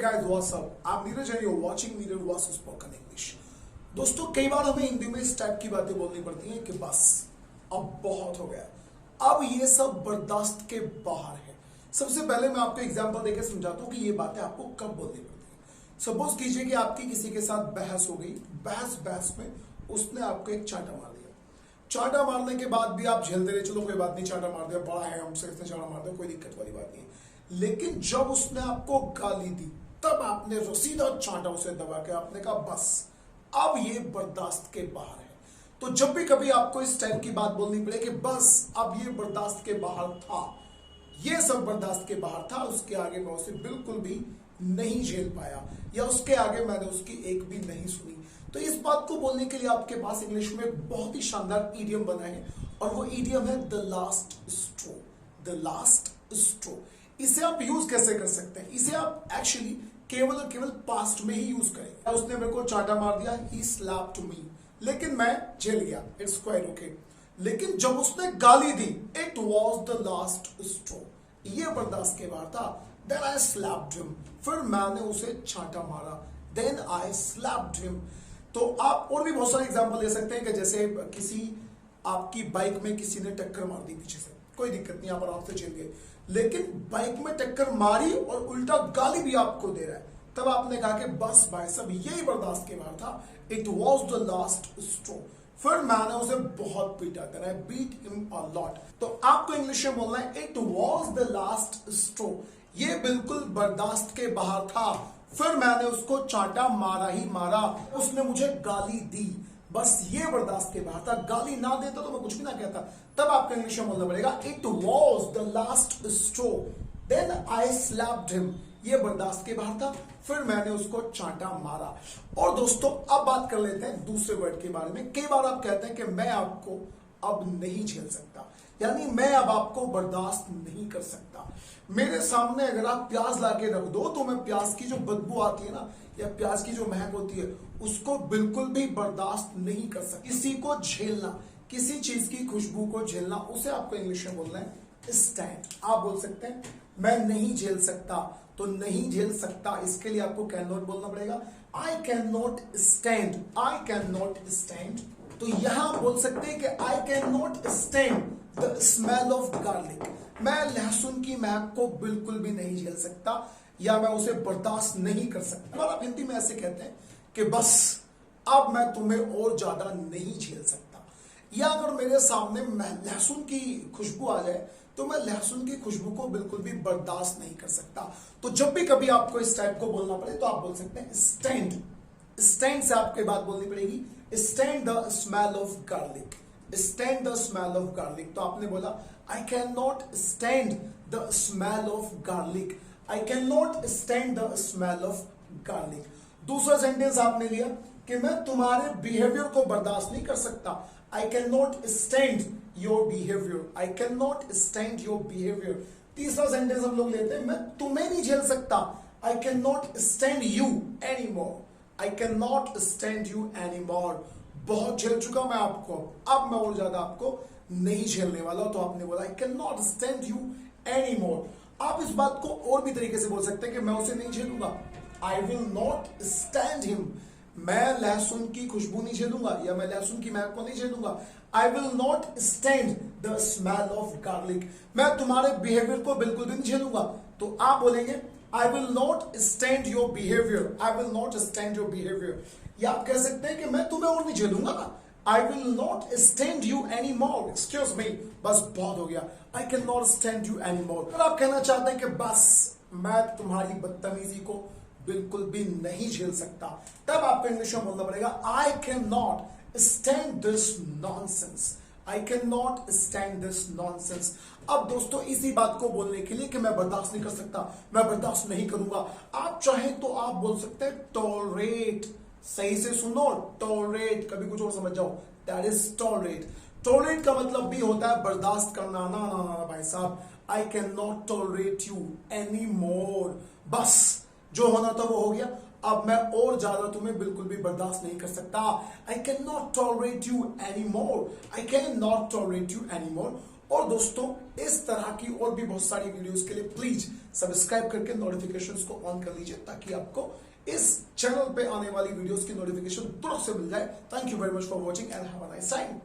guys, what's up? I'm Neeraj and you're watching Neeraj Vasu Spoken English. दोस्तों कई बार हमें हिंदी में इस टाइप की बातें बोलनी पड़ती हैं कि बस अब बहुत हो गया, अब ये सब बर्दाश्त के बाहर है। सबसे पहले मैं आपको एग्जांपल देकर समझाता हूँ कि ये बातें आपको कब बोलनी पड़ती है। सपोज कीजिए कि आपकी किसी के साथ बहस हो गई, बहस में उसने आपको एक चांटा मार दिया। चांटा मारने के बाद भी आप झेलते रहे, चलो कोई बात नहीं, चांटा मार दिया, बड़ा है हमसे, इसने चांटा मार दिया, कोई दिक्कत वाली बात नहीं है। लेकिन जब उसने आपको गाली दी तब आपने रसीदा चांटा उसे दबा के आपने कहा बस अब ये बर्दाश्त के बाहर है। तो जब भी कभी आपको इस टाइप की बात बोलनी पड़े कि बस अब ये बर्दाश्त के बाहर था, ये सब बर्दाश्त के बाहर था, उसके आगे मैं उसे बिल्कुल भी नहीं झेल पाया या उसके आगे मैंने उसकी एक भी नहीं सुनी, तो इस बात को बोलने के लिए आपके पास इंग्लिश में एक बहुत ही शानदार ईडियम बना है और वो ईडियम है the last straw. The last straw इसे आप यूज कैसे कर सकते हैं? इसे आप एक्चुअली केवल और केवल पास्ट में ही यूज करेंगे। उसने मेरे को चांटा मार दिया, ही स्लैप्ड मी, लेकिन मैं झेल गया, इट्स क्वाइट ओके। लेकिन जब उसने गाली दी, it was the last straw, ये बर्दाश्त के बाहर था। देन आई स्लैप्ड हिम, फिर मैंने उसे चांटा मारा, देन आई स्लैप्ड हिम। तो आप और भी बहुत सारे एग्जांपल ले सकते हैं कि जैसे किसी आपकी बाइक में किसी ने टक्कर मार दी पीछे से, कोई दिक्कत नहीं, आप आराम से चल गए, लेकिन बाइक में टक्कर मारी और उल्टा गाली भी आपको दे रहा है, तब आपने कहा कि बस भाई साहब यही बर्दाश्त के बाहर था, it was the last straw. फिर मैंने उसे बहुत पीटा, then I beat him a lot. तो आपको इंग्लिश में बोलना है it was the last straw, ये बिल्कुल बर्दाश्त के बाहर था, फिर मैंने उसको चांटा मारा ही मारा, उसने मुझे गाली दी, बस ये बर्दाश्त के बाहर था। गाली ना देता तो मैं कुछ भी ना कहता। तब आपको इंग्लिश में बोलना पड़ेगा it was the last straw, then I slapped him, ये बर्दाश्त के बाहर था, फिर मैंने उसको चांटा मारा। और दोस्तों अब बात कर लेते हैं दूसरे वर्ड के बारे में। कई बार आप कहते हैं कि मैं आपको अब नहीं झेल सकता, यानी मैं अब आपको बर्दाश्त नहीं कर सकता। मेरे सामने अगर आप प्याज लाके रख दो तो मैं प्याज की जो बदबू आती है ना, या प्याज की जो महक होती है, उसको बिल्कुल भी बर्दाश्त नहीं कर सकता। किसी को झेलना, किसी चीज की खुशबू को झेलना, उसे आपको इंग्लिश में बोलना है स्टैंड। आप बोल सकते हैं मैं नहीं झेल सकता, तो नहीं झेल सकता इसके लिए आपको कैन नॉट बोलना पड़ेगा। I can not stand, I can not stand. तो यहां बोल सकते हैं कि I can not stand the smell of garlic, मैं लहसुन की महक को बिल्कुल भी नहीं झेल सकता या मैं उसे बर्दाश्त नहीं कर सकता। और आप हिंदी में ऐसे कहते हैं कि बस अब मैं तुम्हें और ज्यादा नहीं झेल सकता। या अगर मेरे सामने लहसुन की खुशबू आ जाए तो मैं लहसुन की खुशबू को बिल्कुल भी बर्दाश्त नहीं कर सकता। तो जब भी कभी आपको इस टाइप को बोलना पड़े तो आप बोल सकते हैं स्टैंड। स्टैंड से आपको बात बोलनी पड़ेगी, stand the smell of garlic, stand the smell of garlic. तो आपने बोला I can not stand the smell of garlic, I can not stand the smell of garlic. दूसरा सेंटेंस आपने लिया कि मैं तुम्हारे बिहेवियर को बर्दाश्त नहीं कर सकता, I can not stand your behaviour, I can not stand your behaviour. तीसरा सेंटेंस हम लोग लेते हैं मैं तुम्हें नहीं झेल सकता, I can not stand you any more, I can not stand you any more. बहुत झेल चुका मैं आपको, अब मैं और ज्यादा आपको नहीं झेलने वाला। तो आपने बोला I can not stand you any more. आप इस बात को और भी तरीके से बोल सकते हैं कि मैं उसे नहीं झेलूंगा, I will not stand him, मैं लहसुन की खुशबू नहीं झेलूंगा या मैं लहसुन की महक को नहीं झेलूंगा। I will not stand the smell of garlic, मैं तुम्हारे बिहेवियर को बिल्कुल भी नहीं झेलूंगा। तो आप बोलेंगे आई will not stand your behaviour, I will not stand your behaviour. या आप कह सकते हैं कि मैं तुम्हें और नहीं झेलूंगा ना, आई will not stand you any more, excuse me, बस बहुत हो गया, I can not stand you any more. अगर आप कहना चाहते हैं कि बस मैं तुम्हारी बदतमीजी को बिल्कुल भी नहीं झेल सकता, तब आपको इंग्लिश में बोलना पड़ेगा I can not stand this nonsense, I can not stand this nonsense. अब दोस्तों इसी बात को बोलने के लिए कि मैं बर्दाश्त नहीं कर सकता, मैं बर्दाश्त नहीं करूंगा, आप चाहें तो आप बोल सकते हैं टॉलरेट। सही से सुनो, टॉलरेट, कभी कुछ और समझ जाओ, दैट इज टॉलरेट। टॉलरेट का मतलब भी होता है बर्दाश्त करना। ना ना ना भाई साहब, I can not tolerate you any more, बस जो होना था वो हो गया, अब मैं और ज्यादा तुम्हें बिल्कुल भी बर्दाश्त नहीं कर सकता। I can not tolerate you any more, I can not tolerate you any more. और दोस्तों इस तरह की और भी बहुत सारी वीडियोस के लिए प्लीज सब्सक्राइब करके नोटिफिकेशंस को ऑन कर लीजिए ताकि आपको इस चैनल पे आने वाली वीडियोस की नोटिफिकेशन तुरंत से मिल जाए। Thank you very much for watching and have a nice time.